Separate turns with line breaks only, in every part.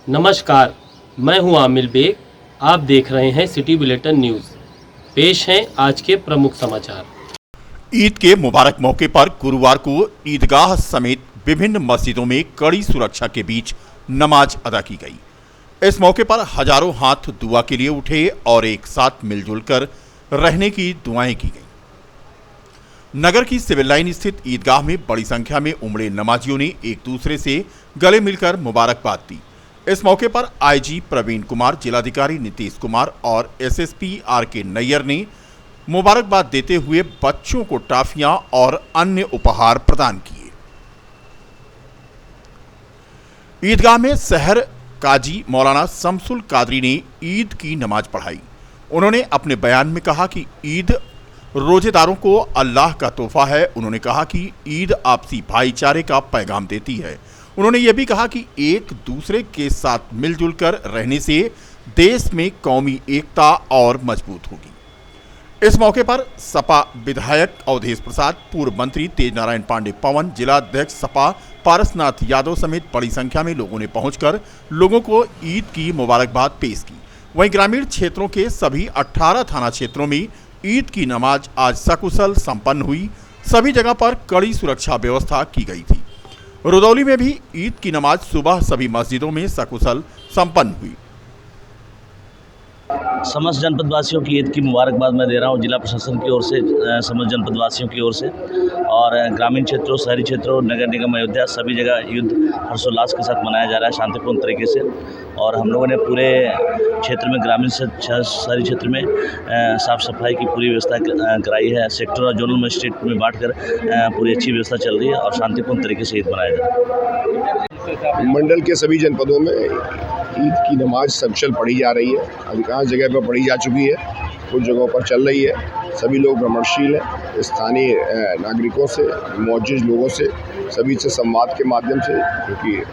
नमस्कार, मैं हूं आमिर बेग। आप देख रहे हैं सिटी बुलेटिन न्यूज़। पेश हैं आज के प्रमुख समाचार।
ईद के मुबारक मौके पर गुरुवार को ईदगाह समेत विभिन्न मस्जिदों में कड़ी सुरक्षा के बीच नमाज अदा की गई। इस मौके पर हजारों हाथ दुआ के लिए उठे और एक साथ मिलजुल कर रहने की दुआएं की गई। नगर की सिविल लाइन स्थित ईदगाह में बड़ी संख्या में उमड़े नमाजियों ने एक दूसरे से गले मिलकर मुबारकबाद दी। इस मौके पर आईजी प्रवीण कुमार, जिलाधिकारी नीतीश कुमार और एसएसपी आर.के. नैयर ने मुबारकबाद देते हुए बच्चों को टॉफियां और अन्य उपहार प्रदान किए। ईदगाह में शहर काजी मौलाना शमसुल कादरी ने ईद की नमाज पढ़ाई। उन्होंने अपने बयान में कहा कि ईद रोजेदारों को अल्लाह का तोहफा है। उन्होंने कहा कि ईद आपसी भाईचारे का पैगाम देती है। उन्होंने यह भी कहा कि एक दूसरे के साथ मिलजुल कर रहने से देश में कौमी एकता और मजबूत होगी। इस मौके पर सपा विधायक अवधेश प्रसाद, पूर्व मंत्री तेज नारायण पांडे पवन, जिला अध्यक्ष सपा पारसनाथ यादव समेत बड़ी संख्या में लोगों ने पहुंचकर लोगों को ईद की मुबारकबाद पेश की। वहीं ग्रामीण क्षेत्रों के सभी 18 थाना क्षेत्रों में ईद की नमाज आज सकुशल संपन्न हुई। सभी जगह पर कड़ी सुरक्षा व्यवस्था की गई थी। रुदौली में भी ईद की नमाज सुबह सभी मस्जिदों में सकुशल संपन्न हुई।
समस्त जनपद वासियों की ईद की मुबारकबाद मैं दे रहा हूँ जिला प्रशासन की ओर से, समस्त जनपद वासियों की ओर से। और ग्रामीण क्षेत्रों, शहरी क्षेत्रों, नगर निगम अयोध्या सभी जगह ईद हर्षोल्लास के साथ मनाया जा रहा है, शांतिपूर्ण तरीके से। और हम लोगों ने पूरे क्षेत्र में, ग्रामीण से शहरी क्षेत्र में साफ़ सफाई की पूरी व्यवस्था कराई है। सेक्टर और जोनल मजिस्ट्रेट में बांटकर पूरी अच्छी व्यवस्था चल रही है और शांतिपूर्ण तरीके से ईद मनाया जा रहा है।
मंडल के सभी जनपदों में ईद की नमाज सकुशल पढ़ी जा रही है। अधिकांश जगह पर पढ़ी जा चुकी है, कुछ जगहों पर चल रही है। सभी लोग भ्रमणशील हैं। स्थानीय नागरिकों से, मौजूद लोगों से, सभी से संवाद के माध्यम से, क्योंकि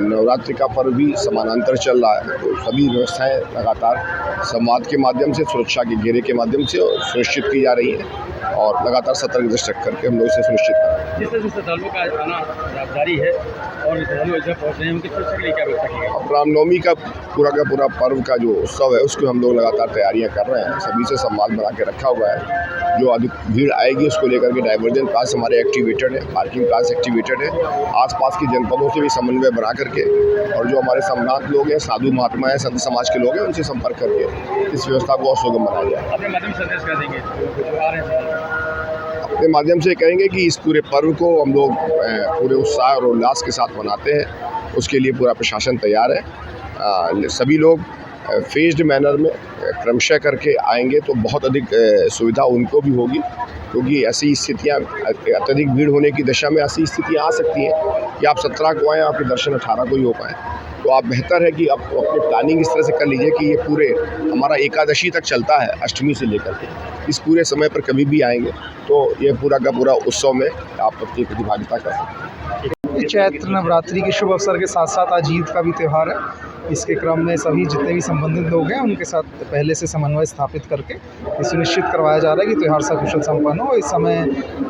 नवरात्रि का पर्व भी समानांतर चल रहा है, तो सभी व्यवस्थाएं लगातार संवाद के माध्यम से, सुरक्षा के घेरे के माध्यम से सुनिश्चित की जा रही है और लगातार सतर्क दृष्टि रख करके हम लोग इसे सुनिश्चित कर रहे हैं।
जिस तरह से श्रद्धालुओं का आना जारी है और श्रद्धालु अयोध्या पहुँच रहे हैं, उनकी सुरक्षा के लिए क्या व्यवस्था की है?
अब रामनवमी का पूरा पर्व का जो उत्सव है उसको हम लोग लगातार तैयारियां कर रहे हैं। सभी से संवाद बना के रखा हुआ है। जो अधिक भीड़ आएगी उसको लेकर के डाइवर्जन पास हमारे एक्टिवेटेड है, पार्किंग पास एक्टिवेटेड है। आसपास के जनपदों से भी समन्वय बना करके और जो हमारे सम्राट लोग हैं, साधु महात्मा हैं, संत समाज के लोग हैं, उनसे संपर्क करके इस व्यवस्था को और सुगम बनाया जाए।
अपने माध्यम से संदेश क्या देंगे जो आ रहे हैं?
अपने माध्यम से कहेंगे कि इस पूरे पर्व को हम लोग पूरे उत्साह और उल्लास के साथ मनाते हैं। उसके लिए पूरा प्रशासन तैयार है। सभी लोग फेज्ड मैनर में क्रमशः करके आएंगे तो बहुत अधिक सुविधा उनको भी होगी, क्योंकि ऐसी स्थितियां, अत्यधिक भीड़ होने की दशा में ऐसी स्थितियां आ सकती हैं कि आप 17 को आएँ, आपके दर्शन 18 को ही हो पाएँ। तो आप बेहतर है कि आप अपनी प्लानिंग इस तरह से कर लीजिए कि ये पूरे हमारा एकादशी तक चलता है, अष्टमी से लेकर के। इस पूरे समय पर कभी भी आएंगे तो ये पूरा का पूरा उत्सव में आप अपनी प्रतिभागिता कर सकते हैं।
चैत्र नवरात्रि के शुभ अवसर के साथ साथ आज ईद का भी त्यौहार है। इसके क्रम में सभी जितने भी संबंधित लोग हैं उनके साथ पहले से समन्वय स्थापित करके ये सुनिश्चित करवाया जा रहा है कि त्यौहार सकुशल संपन्न हो। इस समय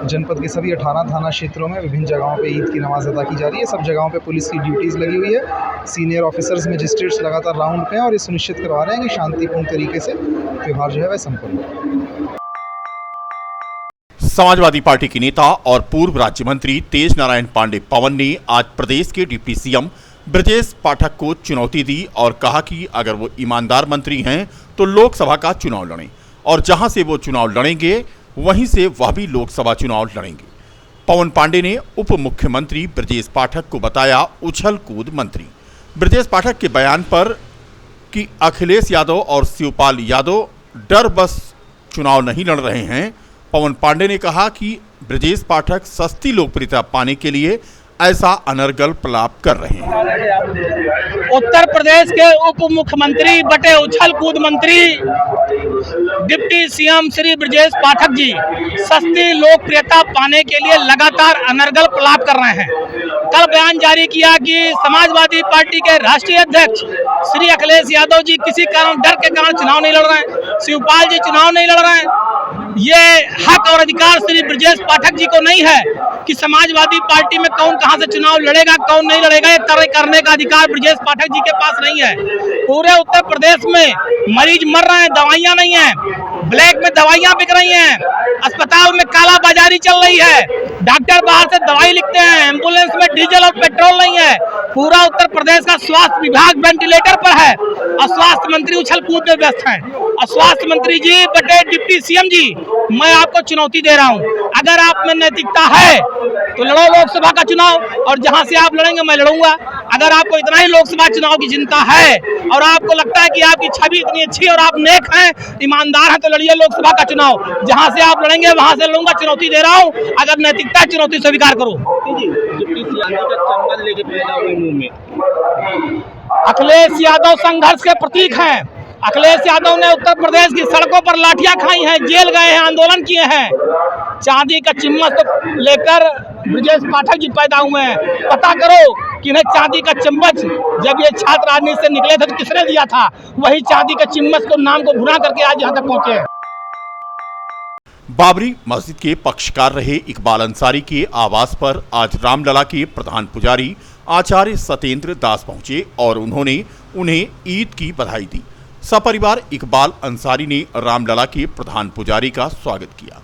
जनपद के सभी 18 थाना क्षेत्रों में विभिन्न जगहों पे ईद की नमाज अदा की जा रही है। सब जगहों पे पुलिस की ड्यूटीज़ लगी हुई है। सीनियर ऑफिसर्स, मजिस्ट्रेट्स लगातार राउंड पे हैं और ये सुनिश्चित करवा रहे हैं कि शांतिपूर्ण तरीके से त्यौहार जो है वह संपन्न हो।
समाजवादी पार्टी के नेता और पूर्व राज्य मंत्री तेज नारायण पांडे पवन ने आज प्रदेश के डिप्टी सीएम ब्रजेश पाठक को चुनौती दी और कहा कि अगर वो ईमानदार मंत्री हैं तो लोकसभा का चुनाव लड़ें और जहां से वो चुनाव लड़ेंगे वहीं से वह भी लोकसभा चुनाव लड़ेंगे। पवन पांडे ने उप मुख्यमंत्री ब्रजेश पाठक को बताया उछल कूद मंत्री। ब्रजेश पाठक के बयान पर कि अखिलेश यादव और शिवपाल यादव डर बस चुनाव नहीं लड़ रहे हैं, पवन पांडे ने कहा कि ब्रजेश पाठक सस्ती लोकप्रियता पाने के लिए ऐसा अनर्गल प्रलाप कर रहे हैं।
उत्तर प्रदेश के उप मुख्यमंत्री बटे उछल कूद मंत्री डिप्टी सीएम श्री ब्रजेश पाठक जी सस्ती लोकप्रियता पाने के लिए लगातार अनर्गल प्रलाप कर रहे हैं। कल बयान जारी किया कि समाजवादी पार्टी के राष्ट्रीय अध्यक्ष श्री अखिलेश यादव जी किसी कारण, डर के कारण चुनाव नहीं लड़ रहे हैं, शिवपाल जी चुनाव नहीं लड़ रहे हैं। ये हक और अधिकार श्री ब्रजेश पाठक जी को नहीं है कि समाजवादी पार्टी में कौन कहां से चुनाव लड़ेगा कौन नहीं लड़ेगा, ये तय करने का अधिकार ब्रजेश पाठक जी के पास नहीं है। पूरे उत्तर प्रदेश में मरीज मर रहे हैं, दवाइयां नहीं है, ब्लैक में दवाइयां बिक रही हैं, अस्पताल में काला बाजारी चल रही है, डॉक्टर बाहर से दवाई लिखते हैं, एम्बुलेंस में डीजल और पेट्रोल नहीं है। पूरा उत्तर प्रदेश का स्वास्थ्य विभाग वेंटिलेटर पर है और स्वास्थ्य मंत्री उछल कूद में व्यस्त हैं। और स्वास्थ्य मंत्री जी बटे डिप्टी सीएम जी, मैं आपको चुनौती दे रहा हूं, अगर आप में नैतिकता है तो लड़ो लोकसभा का चुनाव, और जहां से आप लड़ेंगे मैं लड़ूंगा। अगर आपको इतना ही लोकसभा चुनाव की चिंता है और आपको लगता है कि आपकी छवि इतनी अच्छी और आप नेक हैं, ईमानदार हैं, तो लड़िए लोकसभा का चुनाव। जहां से आप लड़ेंगे वहां से लड़ूंगा, चुनौती दे रहा हूं। अगर नैतिकता चुनौती स्वीकार करो। अखिलेश यादव संघर्ष के प्रतीक हैं। अखिलेश यादव ने उत्तर प्रदेश की सड़कों पर लाठियां खाई हैं, जेल गए हैं, आंदोलन किए हैं। चांदी का चम्मच तो लेकर ब्रजेश पाठक जी पैदा हुए हैं। पता करो कि इन्हें चांदी का चम्मच जब ये छात्र राजनीति से निकले थे तो किसने दिया था? वही चांदी का चम्मच को नाम को भुना करके आज यहाँ तक पहुंचे हैं।
बाबरी मस्जिद के पक्षकार रहे इकबाल अंसारी के आवास पर आज रामलला के प्रधान पुजारी आचार्य सत्येंद्र दास पहुंचे और उन्होंने उन्हें ईद की बधाई दी। सपरिवार इकबाल अंसारी ने रामलला के प्रधान पुजारी का स्वागत किया।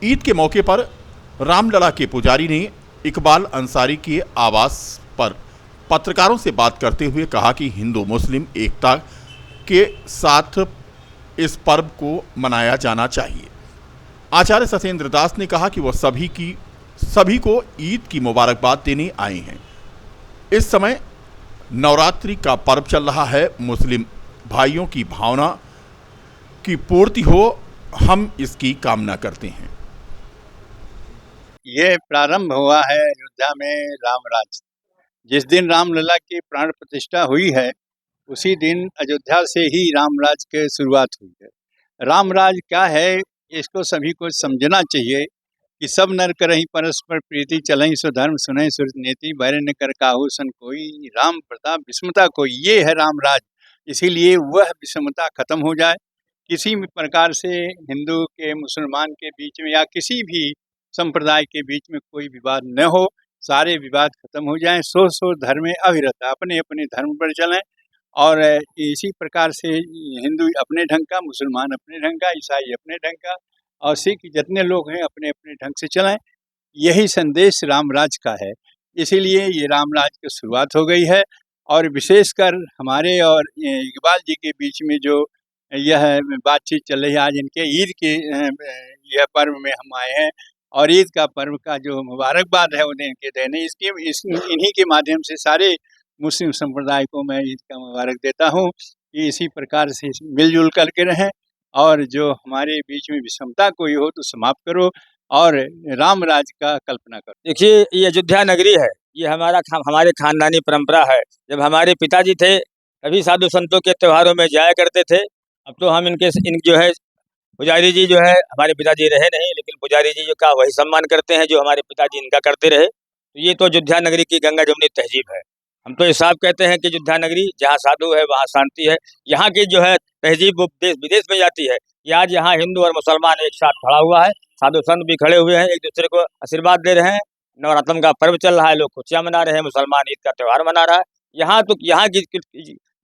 ईद के मौके पर रामलला के पुजारी ने इकबाल अंसारी के आवास पर पत्रकारों से बात करते हुए कहा कि हिंदू मुस्लिम एकता के साथ इस पर्व को मनाया जाना चाहिए। आचार्य सत्येंद्र दास ने कहा कि वह सभी को ईद की मुबारकबाद देने आए हैं। इस समय नवरात्रि का पर्व चल रहा है, मुस्लिम भाइयों की भावना की पूर्ति हो, हम इसकी कामना करते हैं।
ये प्रारंभ हुआ है अयोध्या में रामराज। जिस दिन रामलला की प्राण प्रतिष्ठा हुई है उसी दिन अयोध्या से ही रामराज की शुरुआत हुई है। रामराज क्या है इसको सभी को समझना चाहिए कि सब नर करहि परस्पर प्रीति, चलहि सो धर्म, सुनहि सुर नीति, बैर न कर काहू सन कोई, राम प्रताप विस्मता कोई। ये है रामराज। इसीलिए वह विषमता खत्म हो जाए, किसी भी प्रकार से हिंदू के मुसलमान के बीच में या किसी भी संप्रदाय के बीच में कोई विवाद न हो, सारे विवाद खत्म हो जाएं। सो धर्म अविरत, अपने अपने धर्म पर चलें और इसी प्रकार से हिंदू अपने ढंग का, मुसलमान अपने ढंग का, ईसाई अपने ढंग का और सिख जितने लोग हैं अपने अपने ढंग से चलें। यही संदेश रामराज का है। इसीलिए ये रामराज की शुरुआत हो गई है और विशेषकर हमारे और इकबाल जी के बीच में जो यह बातचीत चल रही है, आज इनके ईद के यह पर्व में हम आए हैं और ईद का पर्व का जो मुबारकबाद है उन्हें इनके देने, इन्हीं के माध्यम से सारे मुस्लिम संप्रदाय को मैं ईद का मुबारक देता हूँ कि इसी प्रकार से मिलजुल करके रहें और जो हमारे बीच में विषमता कोई हो तो समाप्त करो और रामराज का कल्पना करो।
देखिए, ये अयोध्या नगरी है, ये हमारे खानदानी परंपरा है। जब हमारे पिताजी थे तभी साधु संतों के त्योहारों में जाया करते थे। अब तो हम इन जो है पुजारी जी जो है, हमारे पिताजी रहे नहीं लेकिन पुजारी जी जो का वही सम्मान करते हैं जो हमारे पिताजी इनका करते रहे। तो ये तो अयोध्या नगरी की गंगा जमुनी तहजीब है। हम तो ये साफ कहते हैं कि अयोध्या नगरी जहाँ साधु है वहाँ शांति है। यहाँ की जो है तहजीब वो देश विदेश में जाती है कि आज यहाँ हिंदू और मुसलमान एक साथ खड़ा हुआ है, साधु संत भी खड़े हुए हैं, एक दूसरे को आशीर्वाद दे रहे हैं। नवरात्र का पर्व चल रहा है, लोग खुशियाँ मना रहे हैं, मुसलमान ईद का त्यौहार मना रहा है।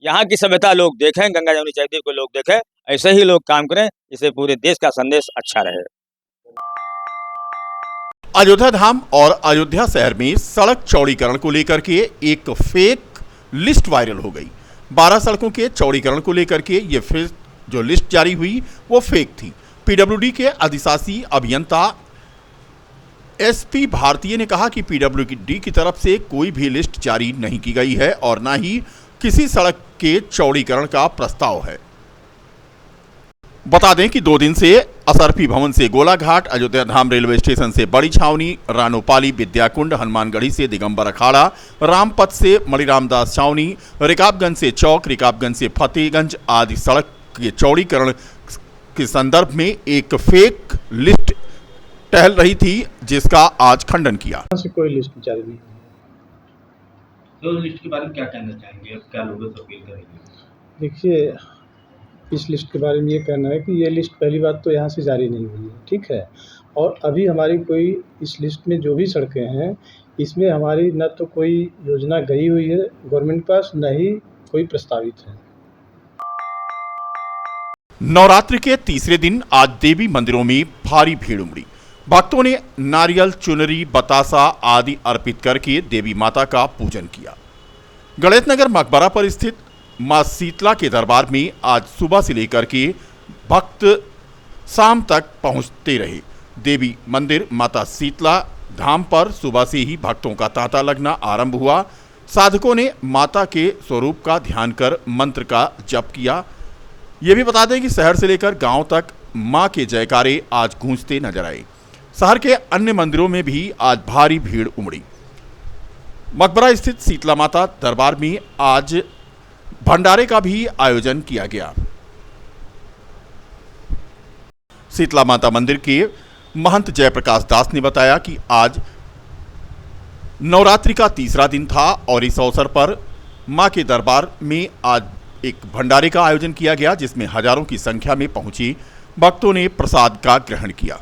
यहाँ की सभ्यता लोग देखें, गंगा जमुनी तहजीब को लोग देखें, ऐसे ही लोग काम करें, इससे पूरे देश का संदेश अच्छा रहे।
अयोध्या धाम और अयोध्या शहर में सड़क चौड़ीकरण को लेकर के एक फेक लिस्ट वायरल हो गई। 12 सड़कों के चौड़ीकरण को लेकर के ये फेक जो लिस्ट जारी हुई वो फेक थी। पीडब्ल्यूडी के अधिशासी अभियंता एसपी भारतीय ने कहा कि पीडब्ल्यूडी की तरफ से कोई भी लिस्ट जारी नहीं की गई है और न ही किसी सड़क के चौड़ीकरण का प्रस्ताव है। बता दें कि 2 दिन से असरफी भवन से गोलाघाट, अयोध्या धाम रेलवे स्टेशन से बड़ी छावनी, रानोपाली, विद्याकुंड, हनुमानगढ़ी से दिगंबर अखाड़ा, रामपथ से मणिरामदास छावनी, रिकाबगंज से चौक, रिकाबगंज से फतेहगंज आदि सड़क के चौड़ीकरण के संदर्भ में एक फेक लिस्ट टहल रही थी, जिसका आज खंडन किया।
कोई लिस्ट जारी नहीं।
तो लिस्ट के बारे में क्या कहना चाहेंगे, क्या लोगों से अपील करेंगे?
देखिए,
इस लिस्ट के बारे में ये कहना है कि ये लिस्ट पहली बात तो यहाँ से जारी नहीं हुई है, ठीक है। और अभी हमारी कोई इस लिस्ट में जो भी सड़कें हैं, इसमें हमारी न तो कोई योजना गई हुई है गवर्नमेंट के पास, न ही कोई प्रस्तावित है।
नवरात्रि के तीसरे दिन आज देवी मंदिरों में भारी भीड़ उमड़ी। भक्तों ने नारियल, चुनरी, बतासा आदि अर्पित करके देवी माता का पूजन किया। गणेश नगर मकबरा पर स्थित मां शीतला के दरबार में आज सुबह से लेकर के भक्त शाम तक पहुंचते रहे। देवी मंदिर माता शीतला धाम पर सुबह से ही भक्तों का तांता लगना आरंभ हुआ। साधकों ने माता के स्वरूप का ध्यान कर मंत्र का जप किया। ये भी बता दें कि शहर से लेकर गांव तक मां के जयकारे आज गूंजते नजर आए। शहर के अन्य मंदिरों में भी आज भारी भीड़ उमड़ी। मकबरा स्थित शीतला माता दरबार में आज भंडारे का भी आयोजन किया गया। शीतला माता मंदिर के महंत जयप्रकाश दास ने बताया कि आज नवरात्रि का तीसरा दिन था और इस अवसर पर मां के दरबार में आज एक भंडारे का आयोजन किया गया, जिसमें हजारों की संख्या में पहुंची भक्तों ने प्रसाद का ग्रहण किया।